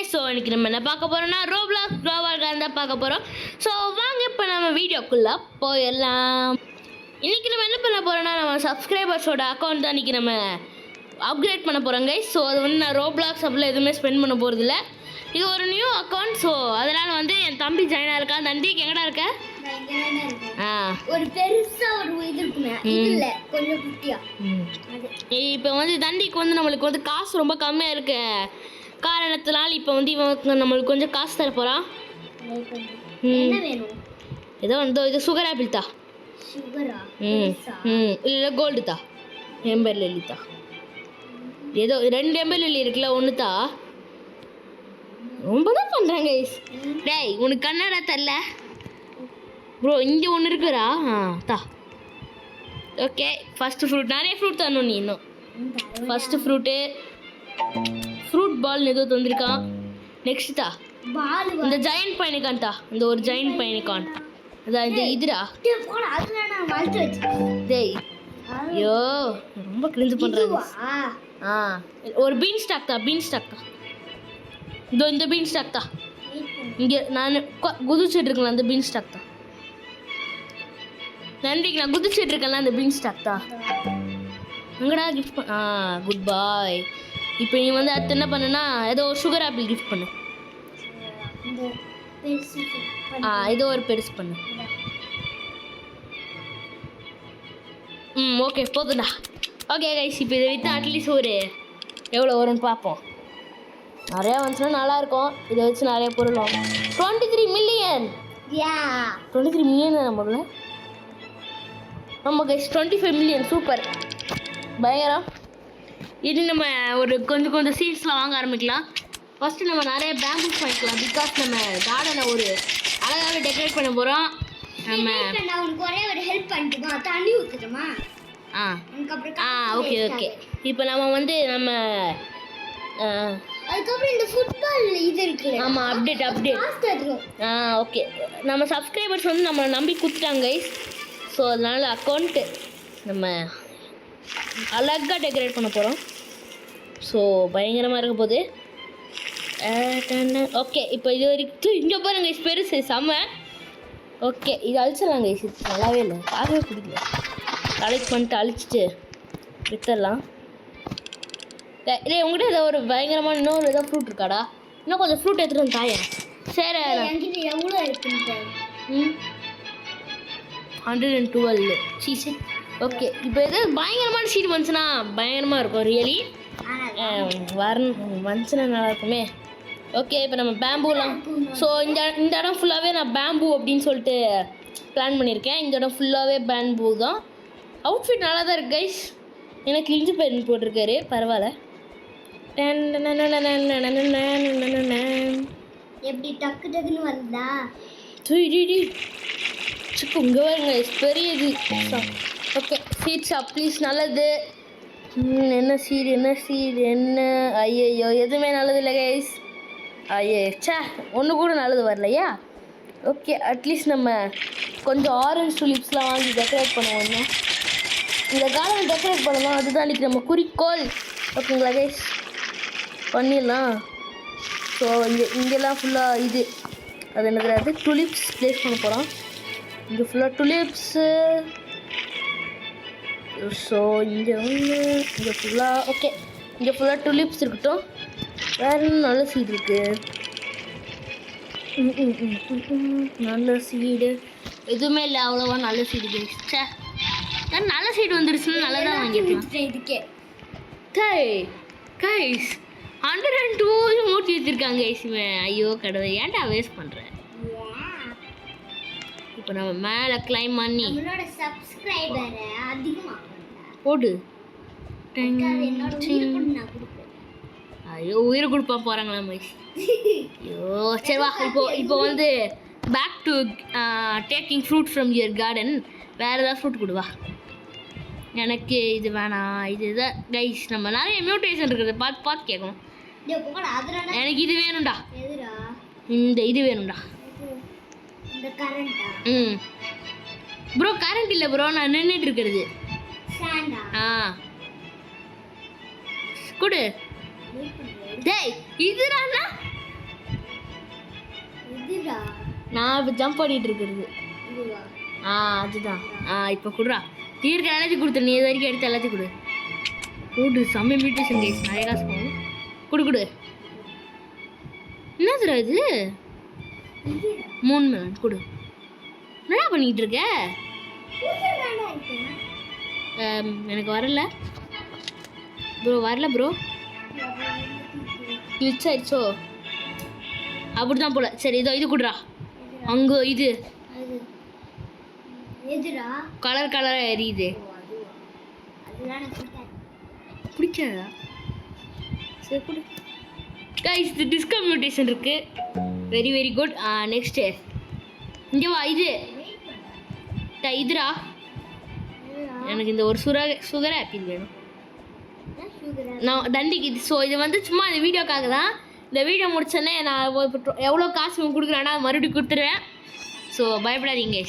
Guys. So இன்னைக்கு நம்ம என்ன பார்க்க போகிறோம்னா ரோப்ளாக்ஸ் க்ளோவால் தான் பார்க்க போகிறோம். ஸோ வாங்க இப்போ நம்ம வீடியோக்குள்ளே போயிடலாம். இன்றைக்கி நம்ம என்ன பண்ண போகிறோம்னா நம்ம சப்ஸ்கிரைபர்ஸோட அக்கௌண்ட் தான் இன்றைக்கி நம்ம அப்கிரேட் பண்ண போகிறோம் கைஸ். ஸோ அது வந்து நான் ரோப்ளாக்ஸ் அப்படிலாம் எதுவுமே ஸ்பெண்ட் பண்ண போகிறதில்ல. இது ஒரு நியூ அக்கௌண்ட். ஸோ அதனால் வந்து என் தம்பி ஜாயின் இருக்கான். நந்திக்கு எங்கடா இருக்க? ஒரு பெருசா ஒரு இது இருக்குமே, இல்ல கொஞ்சம் குட்டியா. இப்போ வந்து தண்டிக்கு வந்து நம்மளுக்கு வந்து காசு ரொம்ப கம்மியாக இருக்க காரணத்தினால இப்போ வந்து இவன் நம்மளுக்கு கொஞ்சம் காசு தர போகிறான். என்ன வேணும்? ஏதோ வந்து இது சுகர் ஆப்பிள் தா. சுகரா? இல்லை கோல்டு தா. எம்பர் லில்லி தா. ஏதோ 2 எம்பர் லில்லி இருக்குல்ல, ஒன்று தா. ரொம்ப தான் பண்ணுறாங்க கைஸ். டேய் உனக்கு கன்னடா தரல ப்ரோ, இங்கே ஒன்று இருக்குறா. தா. Okay first fruit. நிறைய ஃப்ரூட் தரணும் நீ. இன்னும் ஃபஸ்ட்டு ஃப்ரூட்டு ஃப்ரூட் பால் ஏதோ தந்திருக்கான். நெக்ஸ்ட் தா இந்த ஜெயண்ட் பைனிகான் தா. இந்த ஒரு ஜெயண்ட் பைனிகான் அதான் இந்த இதுடா. டேய் ஐயோ ரொம்ப கிழிஞ்சு பண்ணுறாங்க. ஒரு பீன் ஸ்டாக் தா. பீன் ஸ்டாக் தா. இதோ இந்த பீன் ஸ்டாக் தா. இங்கே நான் குதிச்சுட்டு இருக்கேன். அந்த பீன் ஸ்டாக் தான். நன்றிக்கு நான் குதிச்சுட்டு இருக்கேன்ல, அந்த பீன் ஸ்டாக் தான். எங்கடா கிஃப்ட் குட் பாய். இப்போ நீ வந்து அடுத்து என்ன பண்ணுனா ஏதோ சுகர் ஆப்பிள் கிஃப்ட் பண்ணு. ஏதோ ஒரு பெருசு பண்ணு. ஓகே போதும்டா. ஓகே கைஸ், இப்போ இதை விற்று அட்லீஸ்ட் ஒரு எவ்வளோ வரும்னு பார்ப்போம். நிறையா வந்துச்சுன்னா நல்லாயிருக்கும். இதை வச்சு நிறைய பொருள் வாங்கும். 23 மில்லியன். 23 மில்லியன் தான் நம்மள. நம்ம கைஸ் 25 மில்லியன். சூப்பர், பயங்கரம். இது நம்ம ஒரு கொஞ்சம் சீட்ஸ்லாம் வாங்க ஆரம்பிக்கலாம். ஃபஸ்ட்டு நம்ம நிறைய பேம்பூஸ் வாங்கிக்கலாம். பிகாஸ் நம்ம கார்டனை ஒரு அழகாகவே டெக்கரேட் பண்ண போகிறோம். நம்ம ஒரே ஒரு ஹெல்ப் பண்ணிட்டுமா, தண்ணி ஊற்றுட்டுமா? Okay okay. இப்போ நம்ம வந்து நம்ம அதுக்கப்புறம் இந்த ஃபுட்பால் இது இருக்குல்ல. ஆமாம், அப்டேட். ஓகே. நம்ம சப்ஸ்கிரைபர்ஸ் வந்து நம்மளை நம்பி கொடுத்துட்டாங்க கைஸ். ஸோ அதனால் அக்கௌண்ட்டு நம்ம அழகாக டெக்கரேட் பண்ண போகிறோம். ஸோ பயங்கரமாக இருக்க போகுது. ஓகே இப்போ இது வரைக்கும் இங்கே பாருங்க கைஸ், பெருசு செம்ம. ஓகே இது அழிச்சிடலாம் கைஸ். இது நல்லாவே இல்லை, பார்க்கவே பிடிக்கல. கலெக்ட் பண்ணிட்டு அழிச்சிட்டு விற்றுடலாம். உங்கள்கிட்ட ஏதோ ஒரு பயங்கரமான இன்னொரு ஏதோ ஃப்ரூட் இருக்காடா? இன்னும் கொஞ்சம் ஃப்ரூட் எடுத்துகிட்டு வந்து தாயா. சரி எவ்வளோ இருக்குன்னு 112 சீஸு. ஓகே இப்போ எது பயங்கரமான சீட் வந்துச்சுன்னா பயங்கரமாக இருக்கும். ரியலி வந்துச்சுன்னா நல்லா இருக்குமே. ஓகே இப்போ நம்ம பேம்பூலாம். ஸோ இந்த இடம் ஃபுல்லாகவே நான் பேம்பூ அப்படின்னு சொல்லிட்டு பிளான் பண்ணியிருக்கேன். இந்த இடம் ஃபுல்லாகவே பேம்பூ தான். அவுட்ஃபிட் நல்லா தான் இருக்கு கைஸ். எனக்கு கிழிஞ்சு பெயின் போட்டிருக்காரு, பரவாயில்ல. எப்படி டக்குன்னு வருதா? இங்கே வருங்க பெரிய இது. Okay seat shop please. நல்லது. என்ன சீடு என்ன? ஐயோ எதுவுமே நல்லது இல்லை கைஸ். சே ஒன்று கூட நல்லது வரலையா? ஓகே அட்லீஸ்ட் நம்ம கொஞ்சம் ஆரஞ்சு டூலிப்ஸ்லாம் வாங்கி டெக்கரேட் பண்ணுவோம். இந்த கார்டன் டெக்கரேட் பண்ணலாம், அதுதான் இன்றைக்கி நம்ம குறிக்கோள். ஓகேங்களா கைஸ், பண்ணிடலாம். ஸோ இங்கெல்லாம் ஃபுல்லாக இது அது என்னது டூலிப்ஸ் ப்ளேஸ் பண்ண போகிறோம். இங்கே ஃபுல்லாக டூலிப்ஸு. ஸோ இங்கே ஃபுல்லாக ஓகே. இங்கே ஃபுல்லாக டூலிப்ஸ் இருக்கட்டும். வேறு என்ன நல்ல சீடு இருக்குது? நல்ல சீடு எதுவுமே இல்லை, அவ்வளோவா நல்ல சீடு கைஸ். நல்ல சீடு வந்துருச்சுன்னு நல்லா தான் வாங்கிட்டேன். இதுக்கே கைஸ் 102 மூட்டி வச்சுருக்காங்க கைஸ். ஐயோ கடவுளே, ஏன்டா வேஸ்ட் பண்ணுறேன். இப்போ நம்ம மேலே கிளைம் பண்ணி போடு. ஐயோ உயிரை கொடுப்பா போகிறாங்களா மைஸ். ஐயோ சரி வா. இப்போ வந்து back to taking fruit from your garden. வேறு ஏதாவது ஃப்ரூட் கொடுவா. எனக்கு இது வேணாம். இதுதான் கைஸ், நம்ம நிறைய மியூட்டேஷன் இருக்கிறத பார்த்து கேட்கணும். எனக்கு இது வேணும்டா. இந்த இது வேணும்டா. ப்ரோ கரண்ட் இல்லை ப்ரோ, நான் நின்றுட்டு இருக்கிறது. கொடு. டேய் இதுடா இதுடா நான் இப்போ ஜம்ப் பண்ணிட்டு இருக்கிறது. இதுவா அதுதான். இப்போ கொடுறா. இருக்க எல்லாத்தையும் கொடுத்துரு. நீ இது வரைக்கும் எடுத்து எல்லாத்தையும் கொடு. கூடு செம்ம மியூட்டேஷன் கைஸ். நிறைய காசு போகும். கொடு. என்னதுடா இது? 3 மில்லியன் கொடு. என்ன பண்ணிக்கிட்டு இருக்க? எனக்கு வரல ப்ரோ. கிளிச் ஆயிடுச்சோ? அப்படிதான் போல. சரி இது கொடுறா. அங்கே இது எதுடா கலர் எரியுது. பிடிக்காதா? சரி கொடு கைஸ். இது டிஸ்கம்யூட்டேஷன் இருக்கு. Very very good. நெக்ஸ்ட்டு இங்கே வா. இதுடா. எனக்கு இந்த ஒரு சுகர் ஆப்பிள் வேணும். நான் தண்டிக்கு இது. ஸோ இது வந்து சும்மா இந்த வீடியோக்காக தான். இந்த வீடியோ முடிச்சோன்னே நான் எவ்வளோ காசு கொடுக்குறேன்னா மறுபடியும் கொடுத்துருவேன். ஸோ பயப்படாதீங்க.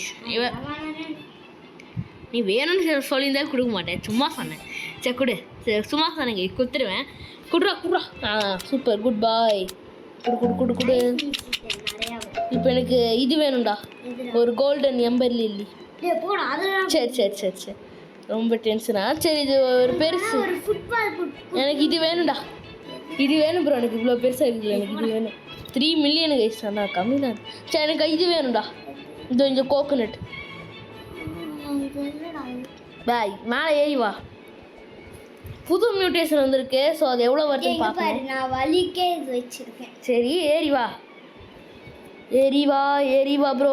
நீ வேணும்னு சொல்லியிருந்தாலும் கொடுக்க மாட்டேன். சும்மா சொன்னேன். சரி கொடு. சரி சும்மா சொன்னேங்க. கொடுத்துருவேன். குடுறா. சூப்பர் குட் பாய். கொடு. இப்போ எனக்கு இது வேணும்டா. ஒரு கோல்டன் எம்பர் லில்லி. சரி ரொம்ப டென்ஷனா. சரி இது ஒரு பெருசு. எனக்கு இது வேணும்டா. இது வேணும் ப்ரோ. எனக்கு இவ்வளோ பெருசாக இருக்குல்ல. எனக்கு இது வேணும். 3 மில்லியன் கைஸ். நான் கம்மி தான். சரி எனக்கு இது வேணும்டா. இந்த கோகோனட். பாய் மேலே ஏறி வா. புது மியூட்டேஷன் வந்திருக்கு. ஸோ அது எவ்வளோ வருதுன்னு பார்க்கணும். நான் வலிக்கே இது வச்சிருக்கேன். சரி ஏறி வா ப்ரோ.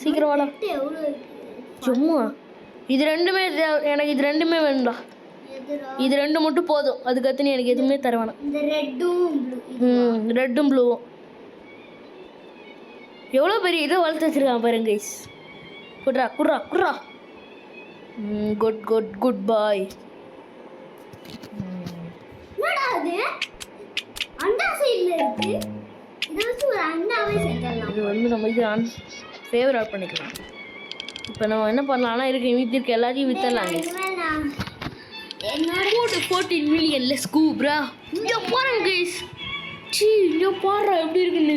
சீக்கிரம் வாடா. சும்மா இது ரெண்டுமே எனக்கு இது ரெண்டுமே வேணும்டா. இது ரெண்டு மட்டும் போதும். அதுக்கடுத்து நீ எனக்கு எதுவுமே தர வேணாம். இந்த ரெட்டும் ப்ளூவும் எவ்வளோ பெரிய இதை வளர்த்து வச்சிருக்கான் பாருங்க கைஸ். குட்ரா. குட் பாய். என்னடா அது? அண்டா சைடுல இருக்கு. இது வந்து ஒரு அண்டாவே செட்டலாம். இது வந்து நம்ம இது ஃபேவர் ஆட் பண்ணிக்கலாம். இப்போ நம்ம என்ன பண்ணலாம்னா இருக்க எல்லாத்தையும் வித்தரலாம். என்னோட 14 மில்லியன். Let's go bro. இங்க பாருங்க கைஸ். இங்க பாருடா எப்படி இருக்குன்னு.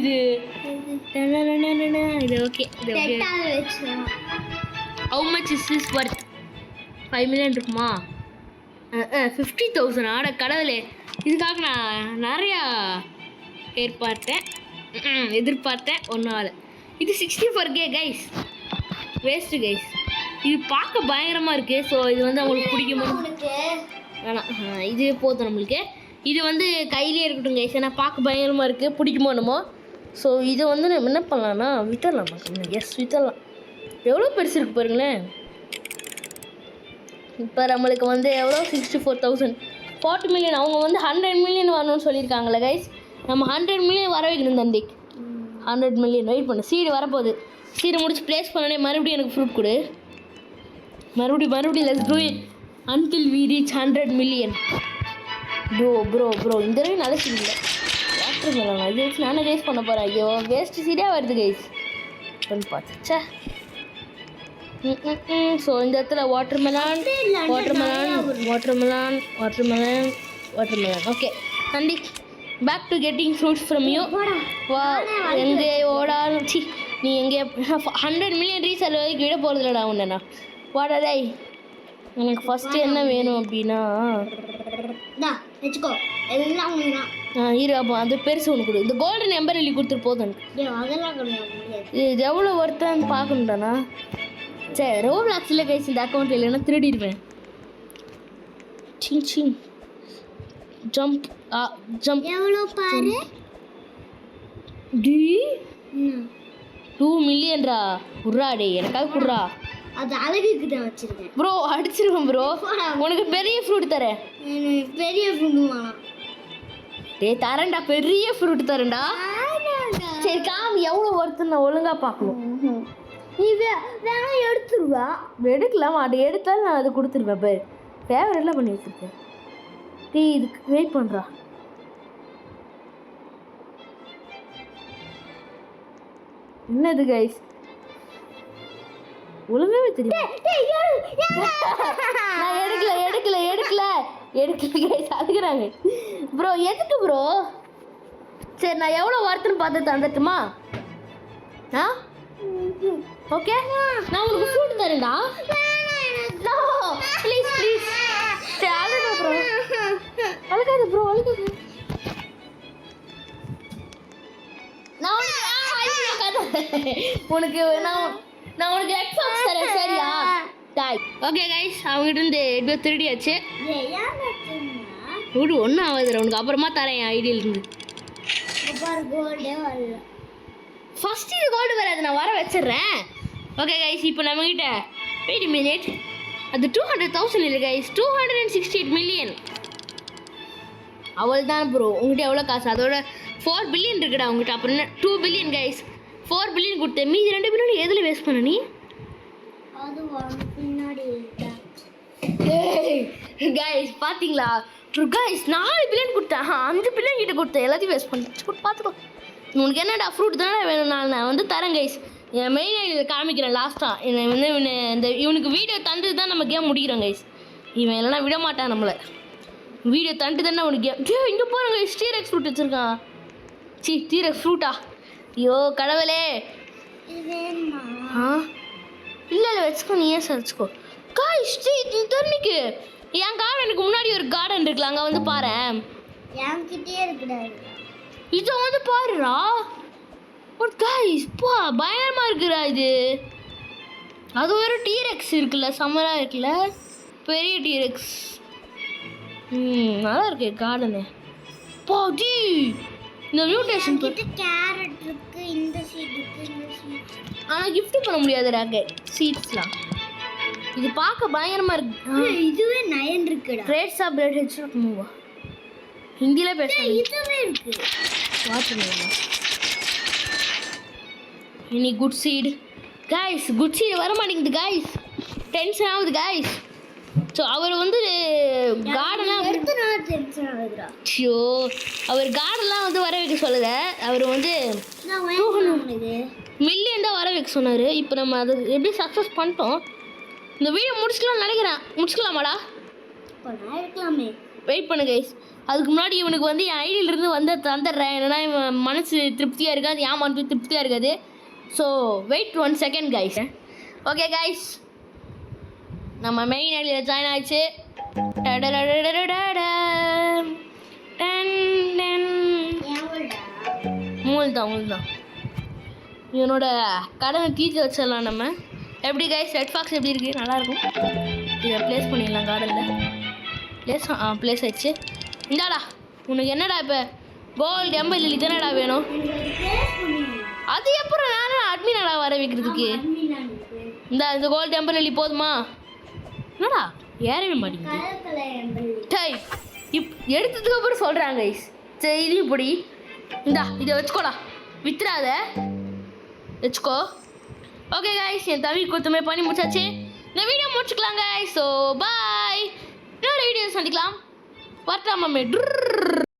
இது ஓகே. செட்டாவே வெச்சோம். How much is this worth? 5 million இருக்குமா? 50,000. ஆட கடவுளே. இதுக்காக நான் நிறையா எதிர்பார்த்தேன். ஒன்றால் இது 64K கைஸ். Waste guys. இது பார்க்க பயங்கரமாக இருக்குது. ஸோ இது வந்து அவங்களுக்கு பிடிக்குமா? வேணாம். இது போதும் நம்மளுக்கு. இது வந்து கையிலே இருக்கட்டும் கைஸ். ஏன்னா பார்க்க பயங்கரமாக இருக்குது. பிடிக்குமோ என்னமோ. ஸோ இதை வந்து நம்ம என்ன பண்ணலான்னா வித்தரலாமா? வித்தரலாம். எவ்வளோ பெருசு இருக்குது பாருங்களேன். இப்போ நம்மளுக்கு வந்து எவ்வளோ 64,000. 40 மில்லியன். அவங்க வந்து 100 மில்லியன் வரணும்னு சொல்லியிருக்காங்களே கைஸ். நம்ம 100 மில்லியன் வர வைக்கணும் தண்டிக்கு. 100 மில்லியன் வெயிட் பண்ணு. சீடு வரப்போகுது. சீடை முடிச்சு ப்ளேஸ் பண்ணனே மறுபடியும் எனக்கு ஃப்ரூட் கொடு. மறுபடியும் let's do it until we reach 100 million. Bro இந்த தடவை நல்ல சீடு இல்லை. வாட்டர் மெலன் இது வச்சு நானே வேஸ்ட் பண்ண போகிறேன். ஐயோ வேஸ்ட் சீடாக வருது கைஸ். பண்ணி பார்த்துச்சா. ஸோ இந்த இடத்துல வாட்டர் மெலான். ஓகே நண்டி. Back to getting fruits from you. வா எங்கே ஓடாலும் நீ எங்கே 100 மில்லியன் ரீச் அது வரைக்கும் விட போகிறதில்லடா உண்டண்ணா. வாடா டேய். எனக்கு ஃபஸ்ட்டு என்ன வேணும் அப்படின்னா வச்சுக்கோ எல்லாம் அப்போ அது பெருசு ஒன்று கொடு. இந்த கோல்டன் எம்பர் எழுதி கொடுத்துட்டு போதும். இது எவ்வளோ ஒருத்தான்னு பார்க்கணுண்டாண்ணா. சரி ரோப்ளாக்ஸில் கைஸ் இந்த அக்கௌண்ட் இல்லைன்னா திருடிடுவேன். ஜம்ப் எவ்வளோ பாரு. 2 மில்லியன்ரா. குர்ரா டே எனக்காக குர்ரா. அது அழகுக்கு தான் வச்சிருக்கேன் ப்ரோ. அடிச்சிருவேன் ப்ரோ. உனக்கு பெரிய ஃப்ரூட் தரேன். பெரிய ஃப்ரூட் வேணாம். தரேன்டா. பெரிய ஃப்ரூட் தரேன்டா. சரி காமி எவ்வளோ ஒருத்தர் நான் ஒழுங்காக பார்க்கணும். நீ வேணா எடுத்துருவா. எடுக்கலாம். அது எடுத்தாலும் நான் அது கொடுத்துருவேன். பேர் ஃபேவரெட்லாம் பண்ணி வச்சுருக்கேன். இதுக்கு வெயிட் பண்ணுறா. என்னது கைஸ் ஒழுங்காவே தெரியும். நான் எடுக்கல கைஸ். அதுக்குறாங்க ப்ரோ. எதுக்கு ப்ரோ? சரி நான் எவ்வளோ ஒருத்தன்னு பார்த்து தந்துட்டுமா? ஆ ஓகே நான் உனக்கு ஃப்ரூட் தரேன்டா நோ ப்ளீஸ் ப்ளீஸ் அழுகாத ப்ரோ அழுகாத ப்ரோ அழுகாத உனக்கு நான் உனக்கு எக்ஸாம்ஸ் தரேன் சரியா டாய் ஓகே கைஸ் அவங்ககிட்ட இருந்து எப்படியோ திருடியாச்சு விடு ஒன்றும் ஆகுதுல உனக்கு அப்புறமா தரேன் என் ஐடியிலிருந்து ஃபர்ஸ்ட் இது கோல்டு வராது நான் வர வச்சிடுறேன் ஓகே கைஸ் இப்போ நம்மகிட்ட வெயிட் மினிட் அது 200,000 இல்லை கைஸ் 268 மில்லியன் அவள் தான் ப்ரோ உங்கள்கிட்ட எவ்வளோ காசு அதோட 4 பில்லியன் இருக்குடா உங்கள்கிட்ட அப்புறம் என்ன 2 பில்லியன் கைஸ் 4 பில்லியன் கொடுத்தேன் மீதி 2 பில்லியன் எதில் வேஸ்ட் பண்ண நீ கைஸ் பார்த்தீங்களா கைஸ் 4 பில்லியன் கொடுத்தேன் 5 பில்லியன் கிட்ட கொடுத்தேன் எல்லாத்தையும் வேஸ்ட் பண்ணி பார்த்துக்கோ உனக்கு என்னடா ஃப்ரூட் தானே வேணும் நான் வந்து தரேன் கைஸ் என் மெயின் ஐடியில் காமிக்கிறேன் லாஸ்ட்டாக என்னை வந்து இவனுக்கு வீடியோ தந்து தான் நம்ம கேம் முடிக்கிறோம் கைஸ் இவன் இல்லைனா விட மாட்டான் நம்மளை வீடியோ தந்துட்டு தானே அவனுக்கு கேம் இங்கே போகிறோம் கைஸ் டீரெக்ஸ் ஃப்ரூட் வச்சுருக்கான் டீரெக்ஸ் ஃப்ரூட்டா ஐயோ கடவுளே ஆ இல்லை வச்சுக்கோ நீ ஏன் சார் வச்சுக்கோ கைஸ் தண்ணிக்கு என் கார்டனுக்கு முன்னாடி ஒரு கார்டன் இருக்குல்ல அங்கே வந்து பாரு என்கிட்டயே இருக்குடாது இதை வந்து பாருடா ஒரு கைஸ் பா பயங்கரமாக இருக்குடா இது அது ஒரு டீரெக்ஸ் இருக்குல்ல சம்மராக இருக்குல்ல பெரிய டீரெக்ஸ் நல்லா இருக்கு கார்டனு பாதி இந்த மியூட்டேஷன் கேரட் இருக்கு இந்த சீட் இருக்கு இந்த சீட் ஆனால் கிஃப்ட் பண்ண முடியாதுடா சீட்ஸ்லாம் இது பார்க்க பயங்கரமாக இருக்கு இதுவே 9 இருக்குடா ரேட்ஸ் ஆஃப் பிளட் ஹெட்ஷாட் மூவா ஹிந்தியில் பேசுகிறேன் இதுவே இருக்கு வாட்ச் இனி good seed guys good seed வர மாட்டேங்குது கைஸ் டென்ஷன் ஆகுது கைஸ் ஸோ அவர் வந்து கார்டெல்லாம் டென்ஷன் ஆகுதுடா ஐயோ அவர் கார்டெல்லாம் வந்து வர வைக்க சொல்லலை அவர் வந்து 200 மில்லியன் தான் வர வைக்க சொன்னார் இப்போ நம்ம அது எப்படி சக்ஸஸ் பண்ணிட்டோம் இந்த வீடியோ முடிச்சுக்கலாம்னு நினைக்கிறேன் முடிச்சுக்கலாமாடா இருக்கலாமே வெயிட் பண்ணு கைஸ் அதுக்கு முன்னாடி இவனுக்கு வந்து என் ஐடியிலிருந்து வந்து தந்துடுறேன் ஏன்னா இவன் மனசு திருப்தியாக இருக்காது என் மனசு திருப்தியாக இருக்காது so wait 1 second guys okay guys நம்ம மெயின் ஐடியில் ஜாயின் ஆயிடுச்சு உங்களுக்கு தான் இவனோட கடனை தீர்த்து வச்சிடலாம் நம்ம எப்படி கைஸ் ரெட் ஃபாக்ஸ் எப்படி இருக்குது நல்லாயிருக்கும் இதை ப்ளேஸ் பண்ணிடலாம் கார்டனில் ப்ளேஸ் ஆயிடுச்சு இந்தாடா உனக்கு என்னடா இப்போ கோல்டு எம்பல் தானடா வேணும் அது அப்புறம் நானும் அட்மினாடா வர வைக்கிறதுக்கு இந்த கோல்டு எம்பல் போதுமா என்னடா ஏறவே மாட்டேங்குது டை எடுத்ததுக்கு அப்புறம் சொல்கிறாங்க கைஸ் சரி இதையும் பொடி இதை வச்சுக்கோடா வித்துறாத வச்சுக்கோ ஓகே கைஸ் என் தம்பி கொடுத்தமே பண்ணி முடிச்சாச்சு இந்த வீடியோ முடிச்சுக்கலாம் கைஸ் ஸோ பாய் இன்னொரு வீடியோ சந்திக்கலாம் வரட்டாமே